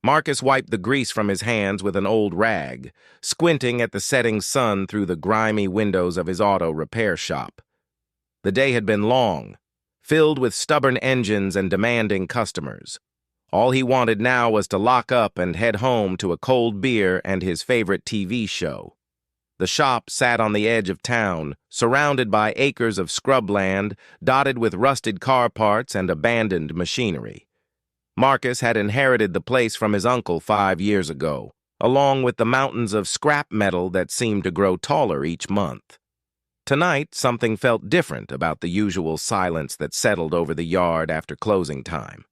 Marcus wiped the grease from his hands with an old rag, squinting at the setting sun through the grimy windows of his auto repair shop. The day had been long, filled with stubborn engines and demanding customers. All he wanted now was to lock up and head home to a cold beer and his favorite TV show. The shop sat on the edge of town, surrounded by acres of scrubland, dotted with rusted car parts and abandoned machinery. Marcus had inherited the place from his uncle 5 years ago, along with the mountains of scrap metal that seemed to grow taller each month. Tonight, something felt different about the usual silence that settled over the yard after closing time.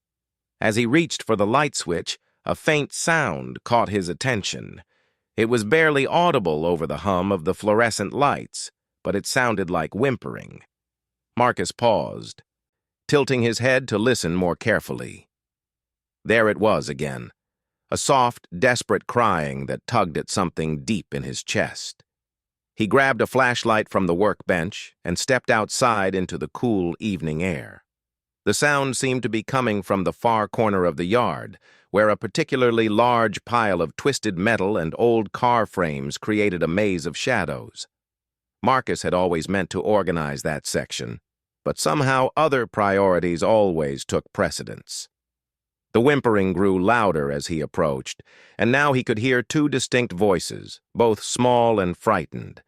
As he reached for the light switch, a faint sound caught his attention. It was barely audible over the hum of the fluorescent lights, but it sounded like whimpering. Marcus paused, tilting his head to listen more carefully. There it was again, a soft, desperate crying that tugged at something deep in his chest. He grabbed a flashlight from the workbench and stepped outside into the cool evening air. The sound seemed to be coming from the far corner of the yard, where a particularly large pile of twisted metal and old car frames created a maze of shadows. Marcus had always meant to organize that section, but somehow other priorities always took precedence. The whimpering grew louder as he approached, and now he could hear two distinct voices, both small and frightened.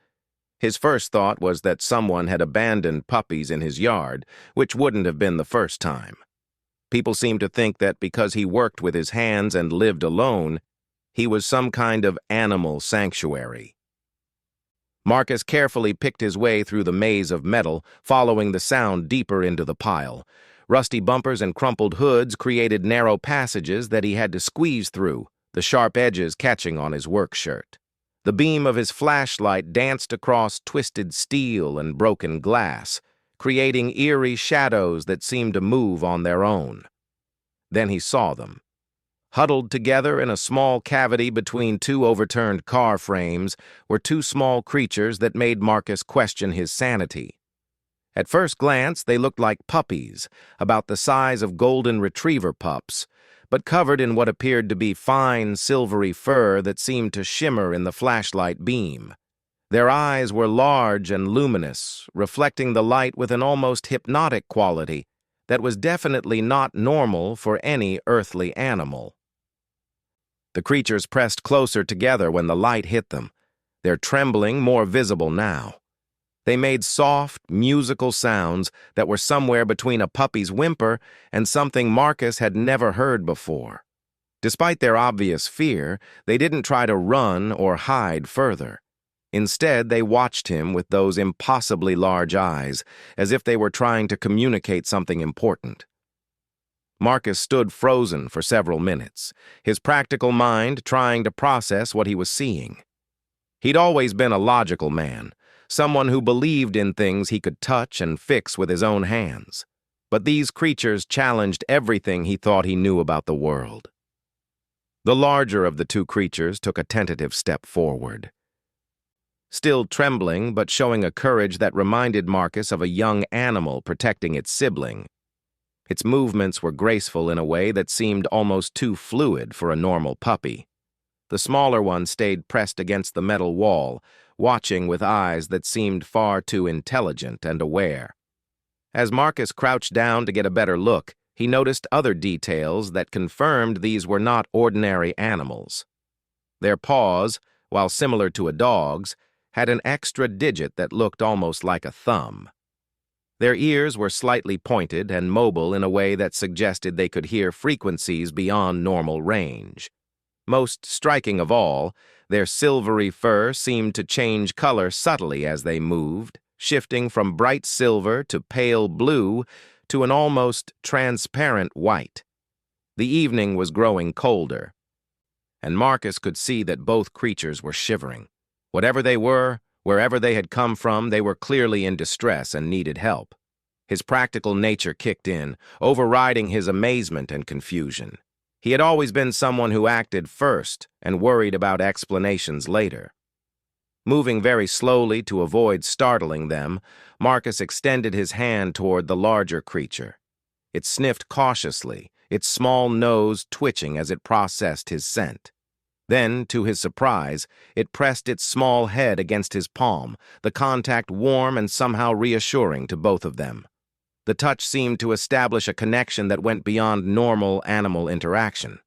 His first thought was that someone had abandoned puppies in his yard, which wouldn't have been the first time. People seemed to think that because he worked with his hands and lived alone, he was some kind of animal sanctuary. Marcus carefully picked his way through the maze of metal, following the sound deeper into the pile. Rusty bumpers and crumpled hoods created narrow passages that he had to squeeze through, the sharp edges catching on his work shirt. The beam of his flashlight danced across twisted steel and broken glass, creating eerie shadows that seemed to move on their own. Then he saw them. Huddled together in a small cavity between two overturned car frames were two small creatures that made Marcus question his sanity. At first glance, they looked like puppies, about the size of golden retriever pups, but covered in what appeared to be fine, silvery fur that seemed to shimmer in the flashlight beam. Their eyes were large and luminous, reflecting the light with an almost hypnotic quality that was definitely not normal for any earthly animal. The creatures pressed closer together when the light hit them, their trembling more visible now. They made soft, musical sounds that were somewhere between a puppy's whimper and something Marcus had never heard before. Despite their obvious fear, they didn't try to run or hide further. Instead, they watched him with those impossibly large eyes, as if they were trying to communicate something important. Marcus stood frozen for several minutes, his practical mind trying to process what he was seeing. He'd always been a logical man, someone who believed in things he could touch and fix with his own hands. But these creatures challenged everything he thought he knew about the world. The larger of the two creatures took a tentative step forward. Still trembling, but showing a courage that reminded Marcus of a young animal protecting its sibling. Its movements were graceful in a way that seemed almost too fluid for a normal puppy. The smaller one stayed pressed against the metal wall, watching with eyes that seemed far too intelligent and aware. As Marcus crouched down to get a better look, he noticed other details that confirmed these were not ordinary animals. Their paws, while similar to a dog's, had an extra digit that looked almost like a thumb. Their ears were slightly pointed and mobile in a way that suggested they could hear frequencies beyond normal range. Most striking of all, their silvery fur seemed to change color subtly as they moved, shifting from bright silver to pale blue to an almost transparent white. The evening was growing colder, and Marcus could see that both creatures were shivering. Whatever they were, wherever they had come from, they were clearly in distress and needed help. His practical nature kicked in, overriding his amazement and confusion. He had always been someone who acted first and worried about explanations later. Moving very slowly to avoid startling them, Marcus extended his hand toward the larger creature. It sniffed cautiously, its small nose twitching as it processed his scent. Then, to his surprise, it pressed its small head against his palm, the contact warm and somehow reassuring to both of them. The touch seemed to establish a connection that went beyond normal animal interaction.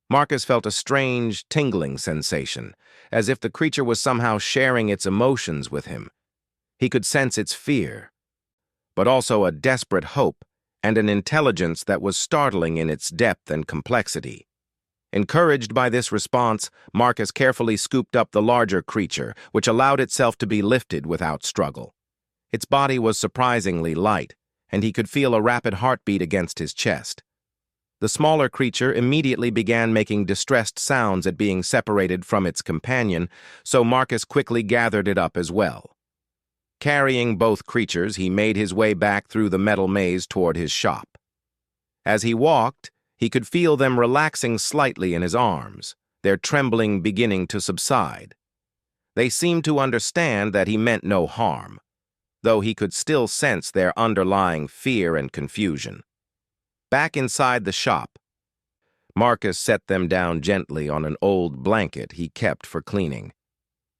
Marcus felt a strange, tingling sensation, as if the creature was somehow sharing its emotions with him. He could sense its fear, but also a desperate hope and an intelligence that was startling in its depth and complexity. Encouraged by this response, Marcus carefully scooped up the larger creature, which allowed itself to be lifted without struggle. Its body was surprisingly light, and he could feel a rapid heartbeat against his chest. The smaller creature immediately began making distressed sounds at being separated from its companion, so Marcus quickly gathered it up as well. Carrying both creatures, he made his way back through the metal maze toward his shop. As he walked, he could feel them relaxing slightly in his arms, their trembling beginning to subside. They seemed to understand that he meant no harm, though he could still sense their underlying fear and confusion. Back inside the shop, Marcus set them down gently on an old blanket he kept for cleaning.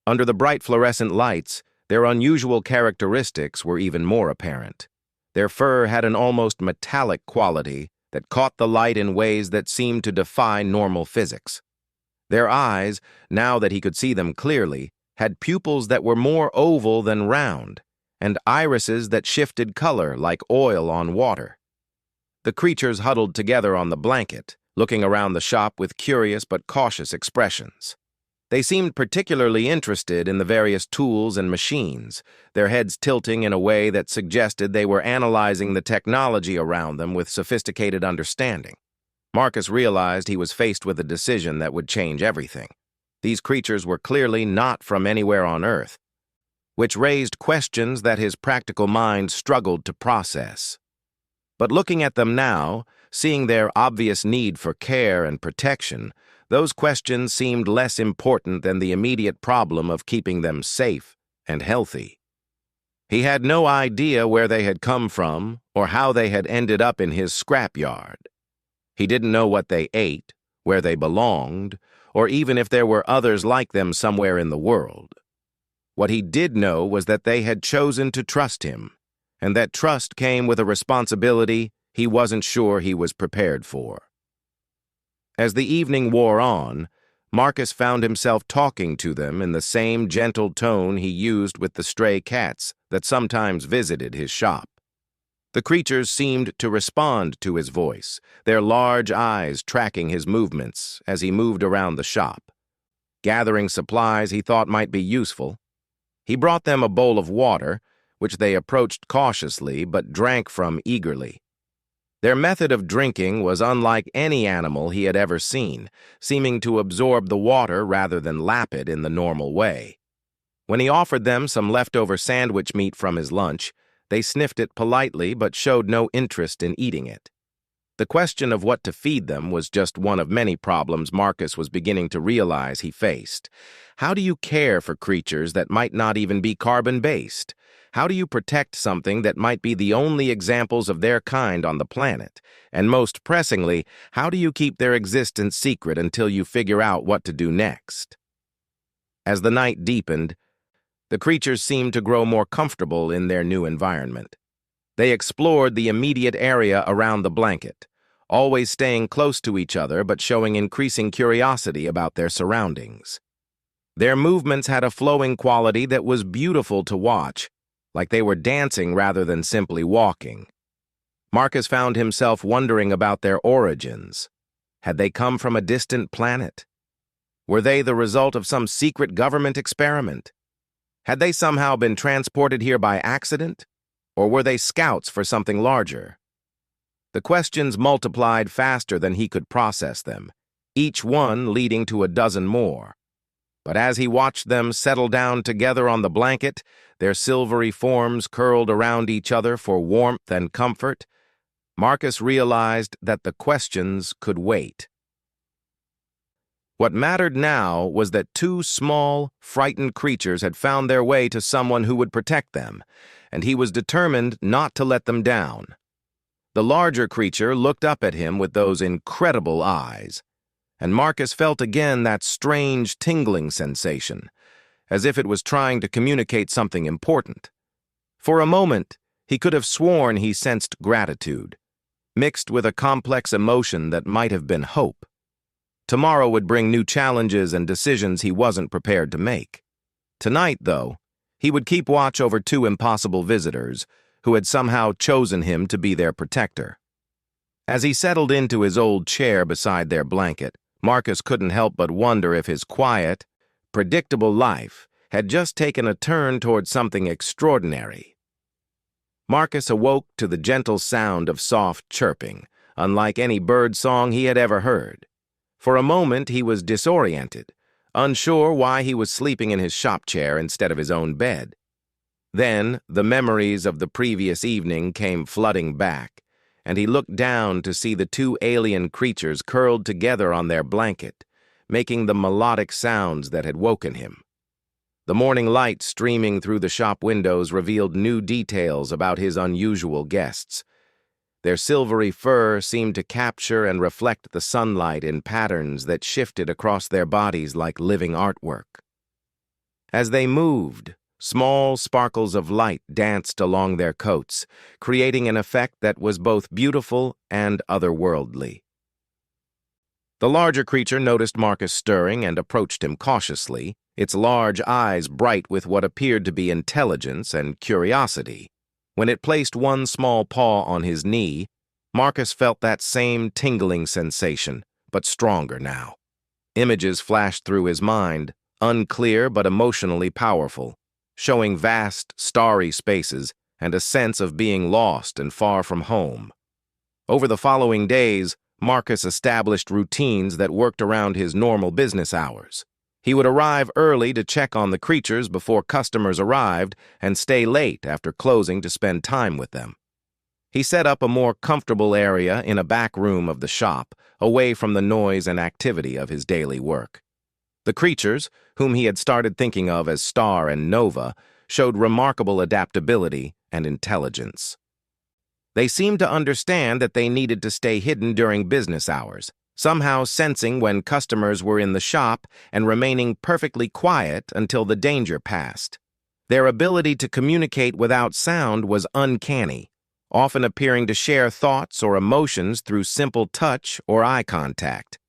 Under the bright fluorescent lights, their unusual characteristics were even more apparent. Their fur had an almost metallic quality that caught the light in ways that seemed to defy normal physics. Their eyes, now that he could see them clearly, had pupils that were more oval than round, and irises that shifted color like oil on water. The creatures huddled together on the blanket, looking around the shop with curious but cautious expressions. They seemed particularly interested in the various tools and machines, their heads tilting in a way that suggested they were analyzing the technology around them with sophisticated understanding. Marcus realized he was faced with a decision that would change everything. These creatures were clearly not from anywhere on Earth, which raised questions that his practical mind struggled to process. But looking at them now, seeing their obvious need for care and protection, those questions seemed less important than the immediate problem of keeping them safe and healthy. He had no idea where they had come from or how they had ended up in his scrapyard. He didn't know what they ate, where they belonged, or even if there were others like them somewhere in the world. What he did know was that they had chosen to trust him, and that trust came with a responsibility he wasn't sure he was prepared for. As the evening wore on, Marcus found himself talking to them in the same gentle tone he used with the stray cats that sometimes visited his shop. The creatures seemed to respond to his voice, their large eyes tracking his movements as he moved around the shop, gathering supplies he thought might be useful. He brought them a bowl of water, which they approached cautiously but drank from eagerly. Their method of drinking was unlike any animal he had ever seen, seeming to absorb the water rather than lap it in the normal way. When he offered them some leftover sandwich meat from his lunch, they sniffed it politely but showed no interest in eating it. The question of what to feed them was just one of many problems Marcus was beginning to realize he faced. How do you care for creatures that might not even be carbon-based? How do you protect something that might be the only examples of their kind on the planet? And most pressingly, how do you keep their existence secret until you figure out what to do next? As the night deepened, the creatures seemed to grow more comfortable in their new environment. They explored the immediate area around the blanket, always staying close to each other but showing increasing curiosity about their surroundings. Their movements had a flowing quality that was beautiful to watch, like they were dancing rather than simply walking. Marcus found himself wondering about their origins. Had they come from a distant planet? Were they the result of some secret government experiment? Had they somehow been transported here by accident? Or were they scouts for something larger? The questions multiplied faster than he could process them, each one leading to a dozen more. But as he watched them settle down together on the blanket, their silvery forms curled around each other for warmth and comfort, Marcus realized that the questions could wait. What mattered now was that two small, frightened creatures had found their way to someone who would protect them, and he was determined not to let them down. The larger creature looked up at him with those incredible eyes, and Marcus felt again that strange tingling sensation, as if it was trying to communicate something important. For a moment, he could have sworn he sensed gratitude, mixed with a complex emotion that might have been hope. Tomorrow would bring new challenges and decisions he wasn't prepared to make. Tonight, though, he would keep watch over two impossible visitors who had somehow chosen him to be their protector. As he settled into his old chair beside their blanket, Marcus couldn't help but wonder if his quiet, predictable life had just taken a turn toward something extraordinary. Marcus awoke to the gentle sound of soft chirping, unlike any bird song he had ever heard. For a moment he was disoriented, unsure why he was sleeping in his shop chair instead of his own bed. Then the memories of the previous evening came flooding back, and he looked down to see the two alien creatures curled together on their blanket, making the melodic sounds that had woken him. The morning light streaming through the shop windows revealed new details about his unusual guests. Their silvery fur seemed to capture and reflect the sunlight in patterns that shifted across their bodies like living artwork. As they moved, small sparkles of light danced along their coats, creating an effect that was both beautiful and otherworldly. The larger creature noticed Marcus stirring and approached him cautiously, its large eyes bright with what appeared to be intelligence and curiosity. When it placed one small paw on his knee, Marcus felt that same tingling sensation, but stronger now. Images flashed through his mind, unclear but emotionally powerful, showing vast, starry spaces and a sense of being lost and far from home. Over the following days, Marcus established routines that worked around his normal business hours. He would arrive early to check on the creatures before customers arrived and stay late after closing to spend time with them. He set up a more comfortable area in a back room of the shop, away from the noise and activity of his daily work. The creatures, whom he had started thinking of as Star and Nova, showed remarkable adaptability and intelligence. They seemed to understand that they needed to stay hidden during business hours, somehow sensing when customers were in the shop and remaining perfectly quiet until the danger passed. Their ability to communicate without sound was uncanny, often appearing to share thoughts or emotions through simple touch or eye contact.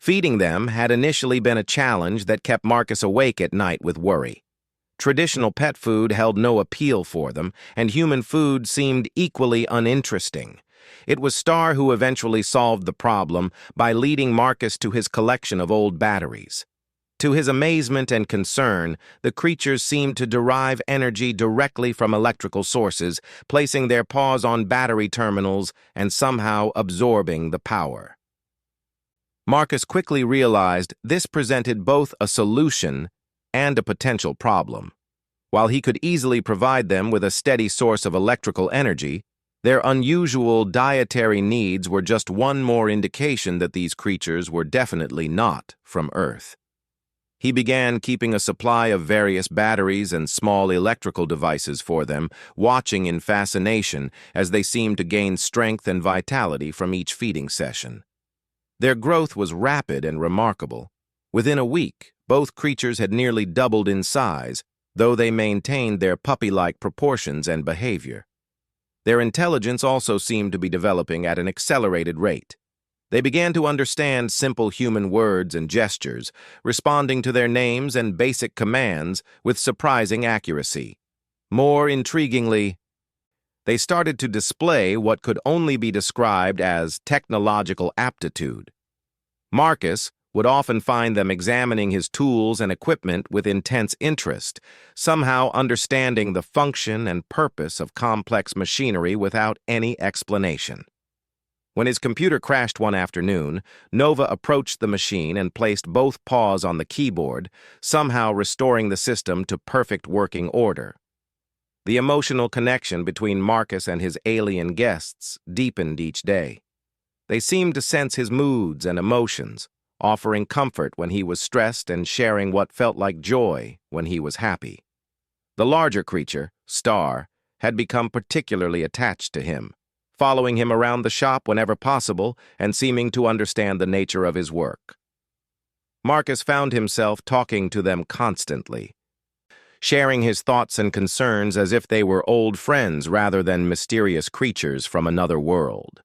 Feeding them had initially been a challenge that kept Marcus awake at night with worry. Traditional pet food held no appeal for them, and human food seemed equally uninteresting. It was Star who eventually solved the problem by leading Marcus to his collection of old batteries. To his amazement and concern, the creatures seemed to derive energy directly from electrical sources, placing their paws on battery terminals and somehow absorbing the power. Marcus quickly realized this presented both a solution and a potential problem. While he could easily provide them with a steady source of electrical energy, their unusual dietary needs were just one more indication that these creatures were definitely not from Earth. He began keeping a supply of various batteries and small electrical devices for them, watching in fascination as they seemed to gain strength and vitality from each feeding session. Their growth was rapid and remarkable. Within a week, both creatures had nearly doubled in size, though they maintained their puppy-like proportions and behavior. Their intelligence also seemed to be developing at an accelerated rate. They began to understand simple human words and gestures, responding to their names and basic commands with surprising accuracy. More intriguingly, they started to display what could only be described as technological aptitude. Marcus would often find them examining his tools and equipment with intense interest, somehow understanding the function and purpose of complex machinery without any explanation. When his computer crashed one afternoon, Nova approached the machine and placed both paws on the keyboard, somehow restoring the system to perfect working order. The emotional connection between Marcus and his alien guests deepened each day. They seemed to sense his moods and emotions, offering comfort when he was stressed and sharing what felt like joy when he was happy. The larger creature, Star, had become particularly attached to him, following him around the shop whenever possible and seeming to understand the nature of his work. Marcus found himself talking to them constantly, sharing his thoughts and concerns as if they were old friends rather than mysterious creatures from another world.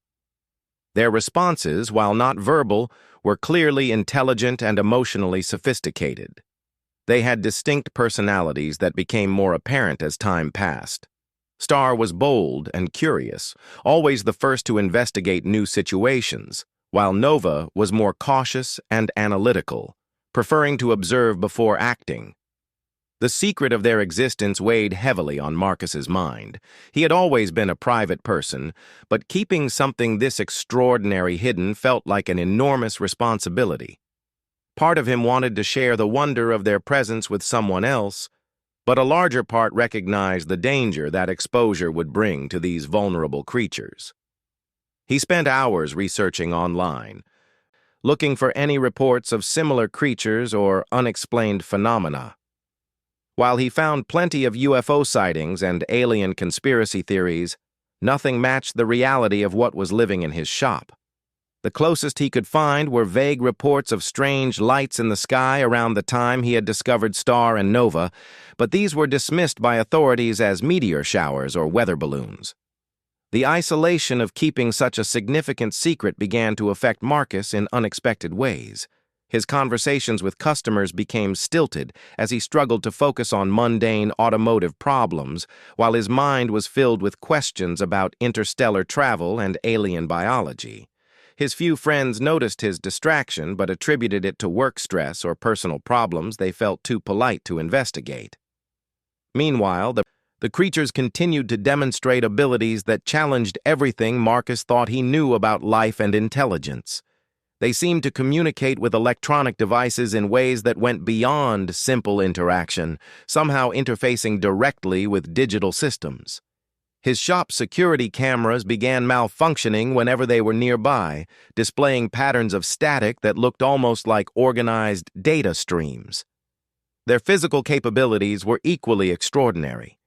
Their responses, while not verbal, were clearly intelligent and emotionally sophisticated. They had distinct personalities that became more apparent as time passed. Star was bold and curious, always the first to investigate new situations, while Nova was more cautious and analytical, preferring to observe before acting. The secret of their existence weighed heavily on Marcus's mind. He had always been a private person, but keeping something this extraordinary hidden felt like an enormous responsibility. Part of him wanted to share the wonder of their presence with someone else, but a larger part recognized the danger that exposure would bring to these vulnerable creatures. He spent hours researching online, looking for any reports of similar creatures or unexplained phenomena. While he found plenty of UFO sightings and alien conspiracy theories, nothing matched the reality of what was living in his shop. The closest he could find were vague reports of strange lights in the sky around the time he had discovered Star and Nova, but these were dismissed by authorities as meteor showers or weather balloons. The isolation of keeping such a significant secret began to affect Marcus in unexpected ways. His conversations with customers became stilted as he struggled to focus on mundane automotive problems, while his mind was filled with questions about interstellar travel and alien biology. His few friends noticed his distraction but attributed it to work stress or personal problems they felt too polite to investigate. Meanwhile, the creatures continued to demonstrate abilities that challenged everything Marcus thought he knew about life and intelligence. They seemed to communicate with electronic devices in ways that went beyond simple interaction, somehow interfacing directly with digital systems. His shop's security cameras began malfunctioning whenever they were nearby, displaying patterns of static that looked almost like organized data streams. Their physical capabilities were equally extraordinary.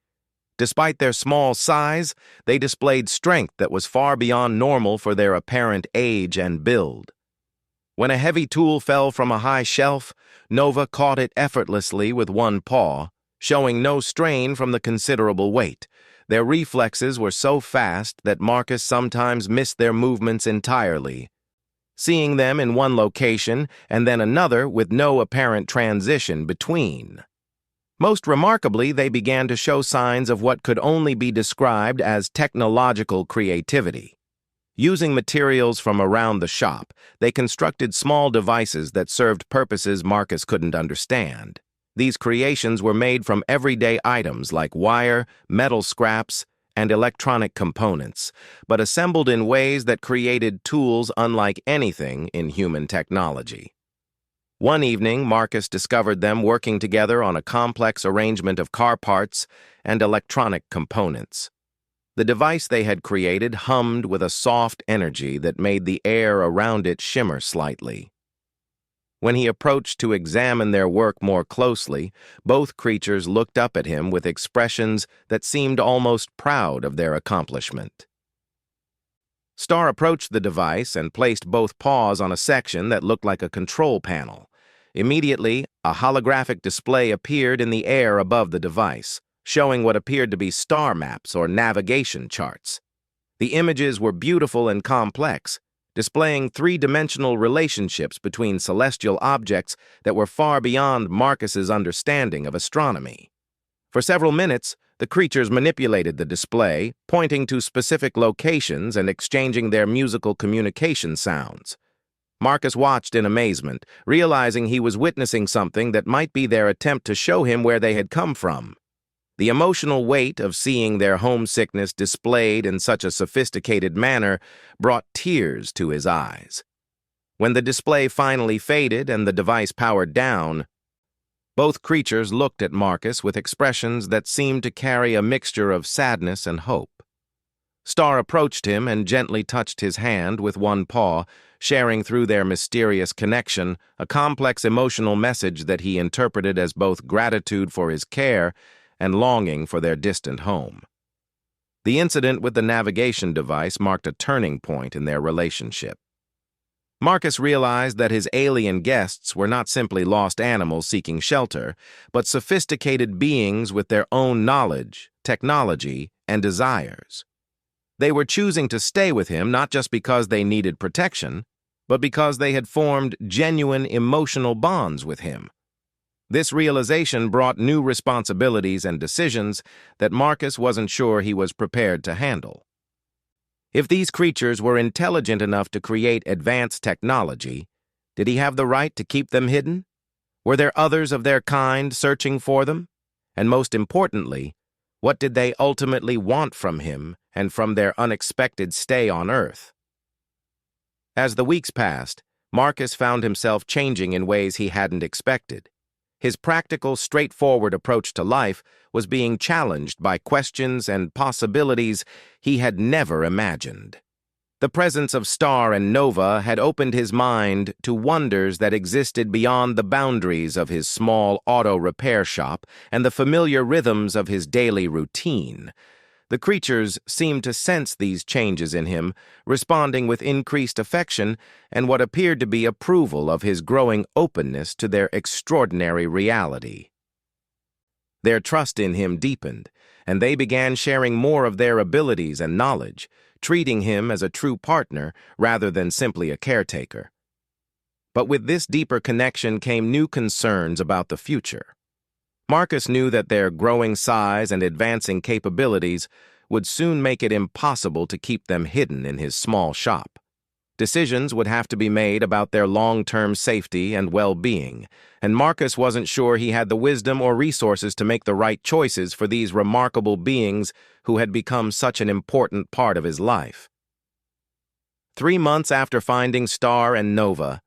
Despite their small size, they displayed strength that was far beyond normal for their apparent age and build. When a heavy tool fell from a high shelf, Nova caught it effortlessly with one paw, showing no strain from the considerable weight. Their reflexes were so fast that Marcus sometimes missed their movements entirely, seeing them in one location and then another with no apparent transition between. Most remarkably, they began to show signs of what could only be described as technological creativity. Using materials from around the shop, they constructed small devices that served purposes Marcus couldn't understand. These creations were made from everyday items like wire, metal scraps, and electronic components, but assembled in ways that created tools unlike anything in human technology. One evening, Marcus discovered them working together on a complex arrangement of car parts and electronic components. The device they had created hummed with a soft energy that made the air around it shimmer slightly. When he approached to examine their work more closely, both creatures looked up at him with expressions that seemed almost proud of their accomplishment. Star approached the device and placed both paws on a section that looked like a control panel. Immediately, a holographic display appeared in the air above the device, showing what appeared to be star maps or navigation charts. The images were beautiful and complex, displaying three-dimensional relationships between celestial objects that were far beyond Marcus's understanding of astronomy. For several minutes, the creatures manipulated the display, pointing to specific locations and exchanging their musical communication sounds. Marcus watched in amazement, realizing he was witnessing something that might be their attempt to show him where they had come from. The emotional weight of seeing their homesickness displayed in such a sophisticated manner brought tears to his eyes. When the display finally faded and the device powered down, both creatures looked at Marcus with expressions that seemed to carry a mixture of sadness and hope. Star approached him and gently touched his hand with one paw, sharing through their mysterious connection a complex emotional message that he interpreted as both gratitude for his care and longing for their distant home. The incident with the navigation device marked a turning point in their relationship. Marcus realized that his alien guests were not simply lost animals seeking shelter, but sophisticated beings with their own knowledge, technology, and desires. They were choosing to stay with him not just because they needed protection, but because they had formed genuine emotional bonds with him. This realization brought new responsibilities and decisions that Marcus wasn't sure he was prepared to handle. If these creatures were intelligent enough to create advanced technology, did he have the right to keep them hidden? Were there others of their kind searching for them? And most importantly, what did they ultimately want from him and from their unexpected stay on Earth? As the weeks passed, Marcus found himself changing in ways he hadn't expected. His practical, straightforward approach to life was being challenged by questions and possibilities he had never imagined. The presence of Star and Nova had opened his mind to wonders that existed beyond the boundaries of his small auto repair shop and the familiar rhythms of his daily routine. The creatures seemed to sense these changes in him, responding with increased affection and what appeared to be approval of his growing openness to their extraordinary reality. Their trust in him deepened, and they began sharing more of their abilities and knowledge, treating him as a true partner rather than simply a caretaker. But with this deeper connection came new concerns about the future. Marcus knew that their growing size and advancing capabilities would soon make it impossible to keep them hidden in his small shop. Decisions would have to be made about their long-term safety and well-being, and Marcus wasn't sure he had the wisdom or resources to make the right choices for these remarkable beings who had become such an important part of his life. 3 months after finding Star and Nova,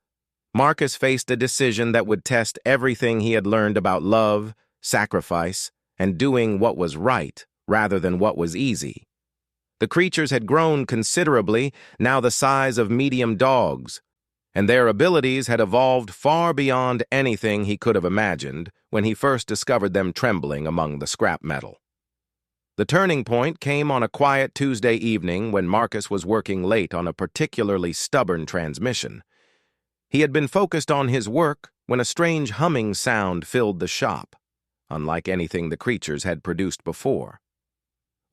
Marcus faced a decision that would test everything he had learned about love, sacrifice, and doing what was right rather than what was easy. The creatures had grown considerably, now the size of medium dogs, and their abilities had evolved far beyond anything he could have imagined when he first discovered them trembling among the scrap metal. The turning point came on a quiet Tuesday evening when Marcus was working late on a particularly stubborn transmission. He had been focused on his work when a strange humming sound filled the shop, unlike anything the creatures had produced before.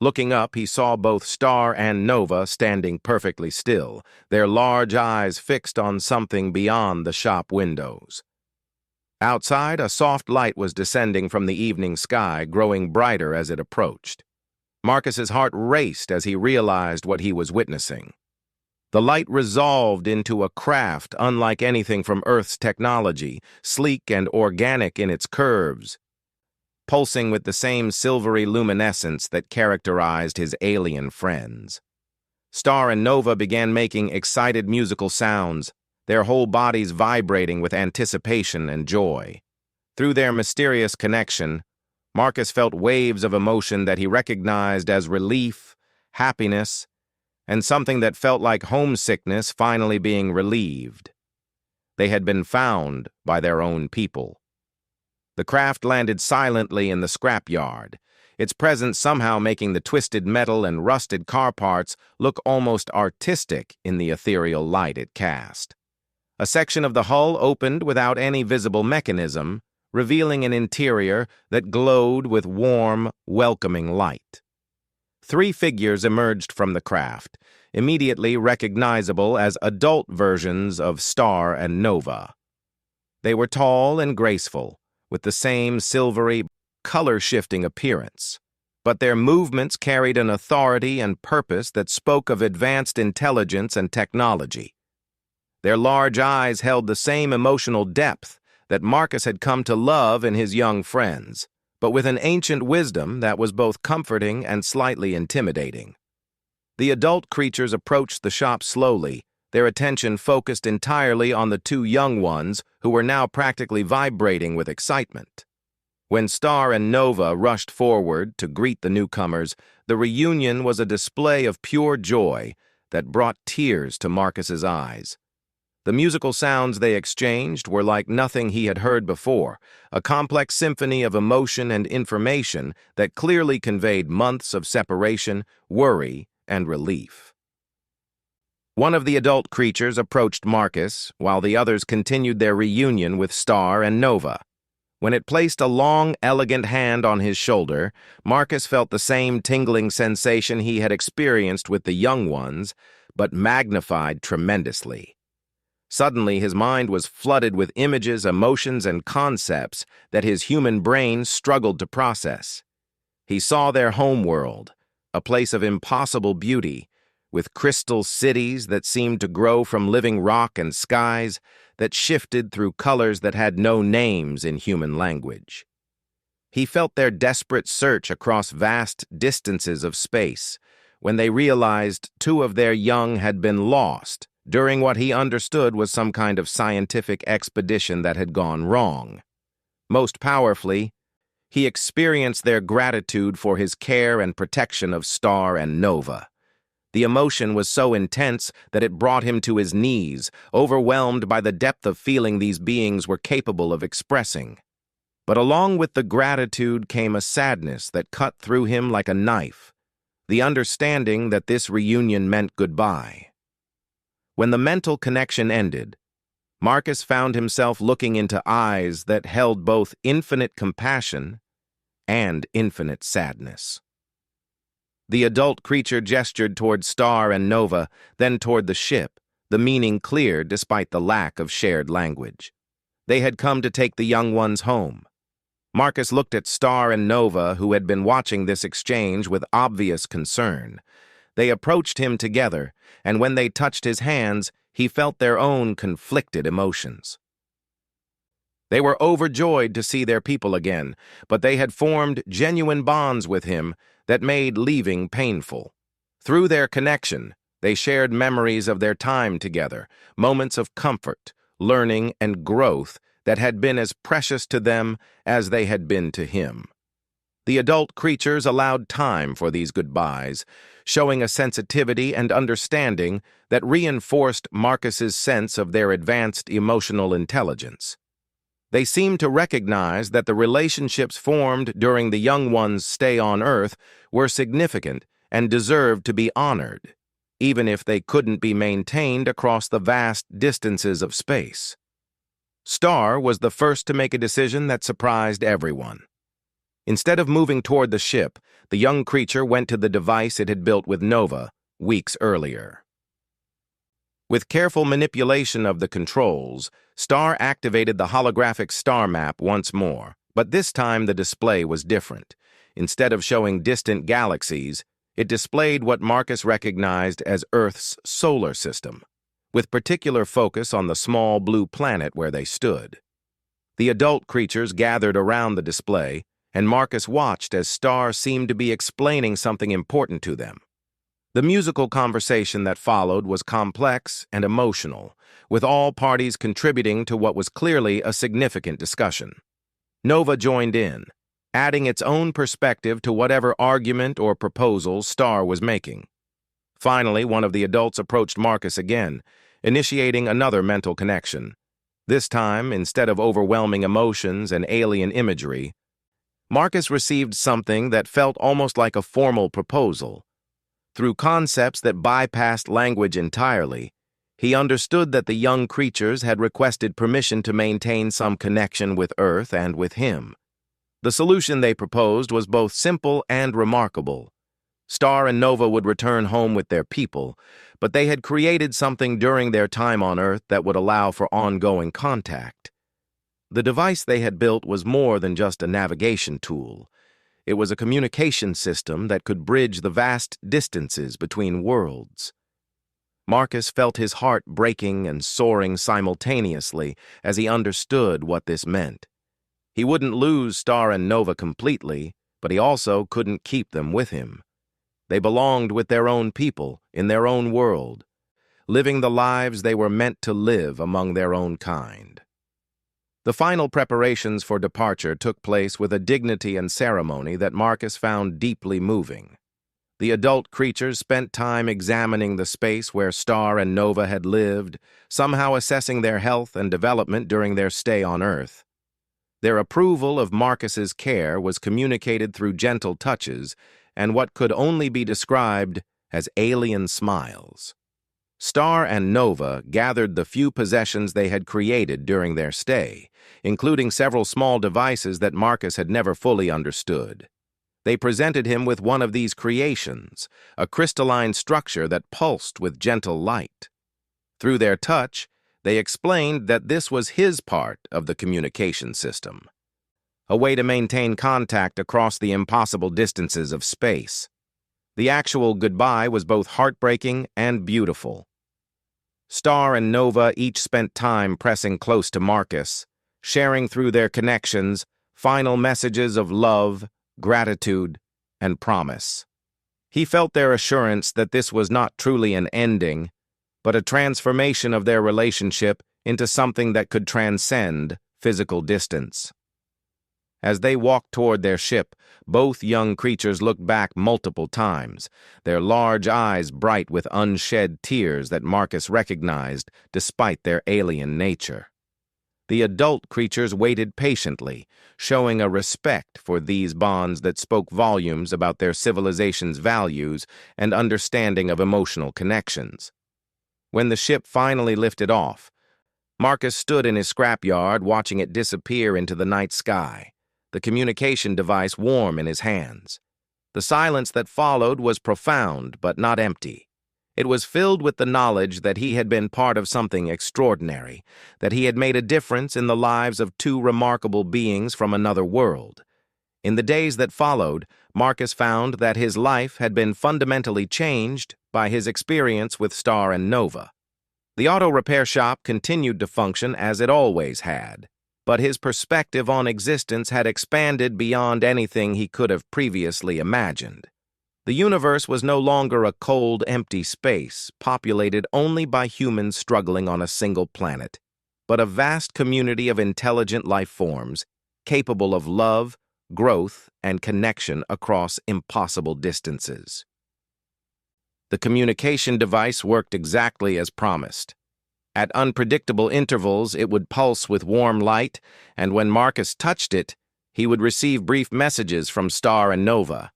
Looking up, he saw both Star and Nova standing perfectly still, their large eyes fixed on something beyond the shop windows. Outside, a soft light was descending from the evening sky, growing brighter as it approached. Marcus's heart raced as he realized what he was witnessing. The light resolved into a craft unlike anything from Earth's technology, sleek and organic in its curves, pulsing with the same silvery luminescence that characterized his alien friends. Star and Nova began making excited musical sounds, their whole bodies vibrating with anticipation and joy. Through their mysterious connection, Marcus felt waves of emotion that he recognized as relief, happiness, and something that felt like homesickness finally being relieved. They had been found by their own people. The craft landed silently in the scrapyard, its presence somehow making the twisted metal and rusted car parts look almost artistic in the ethereal light it cast. A section of the hull opened without any visible mechanism, revealing an interior that glowed with warm, welcoming light. 3 figures emerged from the craft, immediately recognizable as adult versions of Star and Nova. They were tall and graceful, with the same silvery, color-shifting appearance, but their movements carried an authority and purpose that spoke of advanced intelligence and technology. Their large eyes held the same emotional depth that Marcus had come to love in his young friends, but with an ancient wisdom that was both comforting and slightly intimidating. The adult creatures approached the shop slowly, their attention focused entirely on the 2 young ones who were now practically vibrating with excitement. When Star and Nova rushed forward to greet the newcomers, the reunion was a display of pure joy that brought tears to Marcus's eyes. The musical sounds they exchanged were like nothing he had heard before, a complex symphony of emotion and information that clearly conveyed months of separation, worry, and relief. One of the adult creatures approached Marcus, while the others continued their reunion with Star and Nova. When it placed a long, elegant hand on his shoulder, Marcus felt the same tingling sensation he had experienced with the young ones, but magnified tremendously. Suddenly, his mind was flooded with images, emotions, and concepts that his human brain struggled to process. He saw their homeworld, a place of impossible beauty, with crystal cities that seemed to grow from living rock and skies that shifted through colors that had no names in human language. He felt their desperate search across vast distances of space when they realized two of their young had been lost during what he understood was some kind of scientific expedition that had gone wrong. Most powerfully, he experienced their gratitude for his care and protection of Star and Nova. The emotion was so intense that it brought him to his knees, overwhelmed by the depth of feeling these beings were capable of expressing. But along with the gratitude came a sadness that cut through him like a knife, the understanding that this reunion meant goodbye. When the mental connection ended, Marcus found himself looking into eyes that held both infinite compassion and infinite sadness. The adult creature gestured toward Star and Nova, then toward the ship, the meaning clear despite the lack of shared language. They had come to take the young ones home. Marcus looked at Star and Nova, who had been watching this exchange with obvious concern. They approached him together, and when they touched his hands, he felt their own conflicted emotions. They were overjoyed to see their people again, but they had formed genuine bonds with him that made leaving painful. Through their connection, they shared memories of their time together, moments of comfort, learning, and growth that had been as precious to them as they had been to him. The adult creatures allowed time for these goodbyes, showing a sensitivity and understanding that reinforced Marcus's sense of their advanced emotional intelligence. They seemed to recognize that the relationships formed during the young ones' stay on Earth were significant and deserved to be honored, even if they couldn't be maintained across the vast distances of space. Star was the first to make a decision that surprised everyone. Instead of moving toward the ship, the young creature went to the device it had built with Nova weeks earlier. With careful manipulation of the controls, Star activated the holographic star map once more, but this time the display was different. Instead of showing distant galaxies, it displayed what Marcus recognized as Earth's solar system, with particular focus on the small blue planet where they stood. The adult creatures gathered around the display, and Marcus watched as Star seemed to be explaining something important to them. The musical conversation that followed was complex and emotional, with all parties contributing to what was clearly a significant discussion. Nova joined in, adding its own perspective to whatever argument or proposal Star was making. Finally, one of the adults approached Marcus again, initiating another mental connection. This time, instead of overwhelming emotions and alien imagery, Marcus received something that felt almost like a formal proposal. Through concepts that bypassed language entirely, he understood that the young creatures had requested permission to maintain some connection with Earth and with him. The solution they proposed was both simple and remarkable. Star and Nova would return home with their people, but they had created something during their time on Earth that would allow for ongoing contact. The device they had built was more than just a navigation tool. It was a communication system that could bridge the vast distances between worlds. Marcus felt his heart breaking and soaring simultaneously as he understood what this meant. He wouldn't lose Star and Nova completely, but he also couldn't keep them with him. They belonged with their own people, in their own world, living the lives they were meant to live among their own kind. The final preparations for departure took place with a dignity and ceremony that Marcus found deeply moving. The adult creatures spent time examining the space where Star and Nova had lived, somehow assessing their health and development during their stay on Earth. Their approval of Marcus's care was communicated through gentle touches and what could only be described as alien smiles. Star and Nova gathered the few possessions they had created during their stay, including several small devices that Marcus had never fully understood. They presented him with one of these creations, a crystalline structure that pulsed with gentle light. Through their touch, they explained that this was his part of the communication system, a way to maintain contact across the impossible distances of space. The actual goodbye was both heartbreaking and beautiful. Star and Nova each spent time pressing close to Marcus, sharing through their connections final messages of love, gratitude, and promise. He felt their assurance that this was not truly an ending, but a transformation of their relationship into something that could transcend physical distance. As they walked toward their ship, both young creatures looked back multiple times, their large eyes bright with unshed tears that Marcus recognized despite their alien nature. The adult creatures waited patiently, showing a respect for these bonds that spoke volumes about their civilization's values and understanding of emotional connections. When the ship finally lifted off, Marcus stood in his scrapyard watching it disappear into the night sky, the communication device warm in his hands. The silence that followed was profound but not empty. It was filled with the knowledge that he had been part of something extraordinary, that he had made a difference in the lives of two remarkable beings from another world. In the days that followed, Marcus found that his life had been fundamentally changed by his experience with Star and Nova. The auto repair shop continued to function as it always had, but his perspective on existence had expanded beyond anything he could have previously imagined. The universe was no longer a cold, empty space, populated only by humans struggling on a single planet, but a vast community of intelligent life forms, capable of love, growth, and connection across impossible distances. The communication device worked exactly as promised. At unpredictable intervals, it would pulse with warm light, and when Marcus touched it, he would receive brief messages from Star and Nova.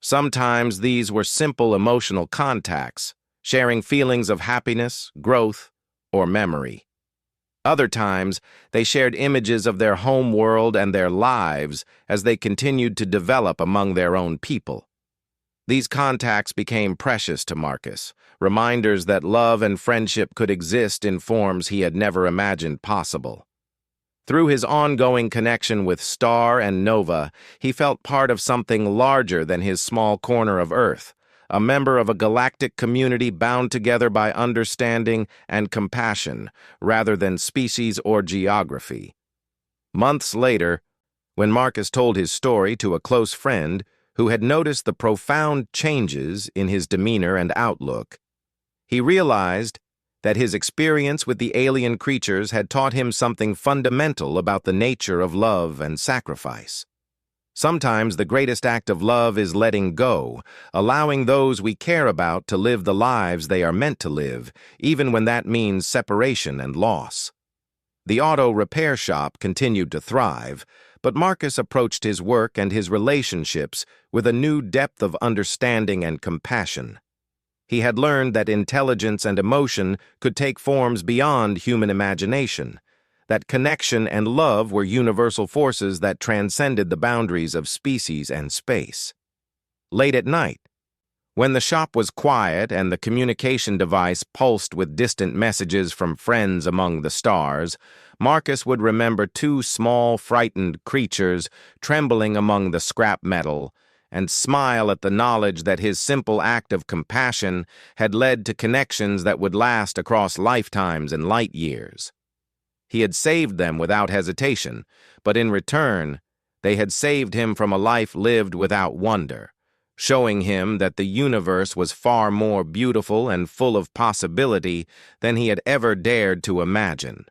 Sometimes these were simple emotional contacts, sharing feelings of happiness, growth, or memory. Other times, they shared images of their home world and their lives as they continued to develop among their own people. These contacts became precious to Marcus, reminders that love and friendship could exist in forms he had never imagined possible. Through his ongoing connection with Star and Nova, he felt part of something larger than his small corner of Earth, a member of a galactic community bound together by understanding and compassion, rather than species or geography. Months later, when Marcus told his story to a close friend who had noticed the profound changes in his demeanor and outlook, he realized that his experience with the alien creatures had taught him something fundamental about the nature of love and sacrifice. Sometimes the greatest act of love is letting go, allowing those we care about to live the lives they are meant to live, even when that means separation and loss. The auto repair shop continued to thrive, but Marcus approached his work and his relationships with a new depth of understanding and compassion. He had learned that intelligence and emotion could take forms beyond human imagination, that connection and love were universal forces that transcended the boundaries of species and space. Late at night, when the shop was quiet and the communication device pulsed with distant messages from friends among the stars, Marcus would remember two small, frightened creatures trembling among the scrap metal, and smile at the knowledge that his simple act of compassion had led to connections that would last across lifetimes and light years. He had saved them without hesitation, but in return, they had saved him from a life lived without wonder, showing him that the universe was far more beautiful and full of possibility than he had ever dared to imagine.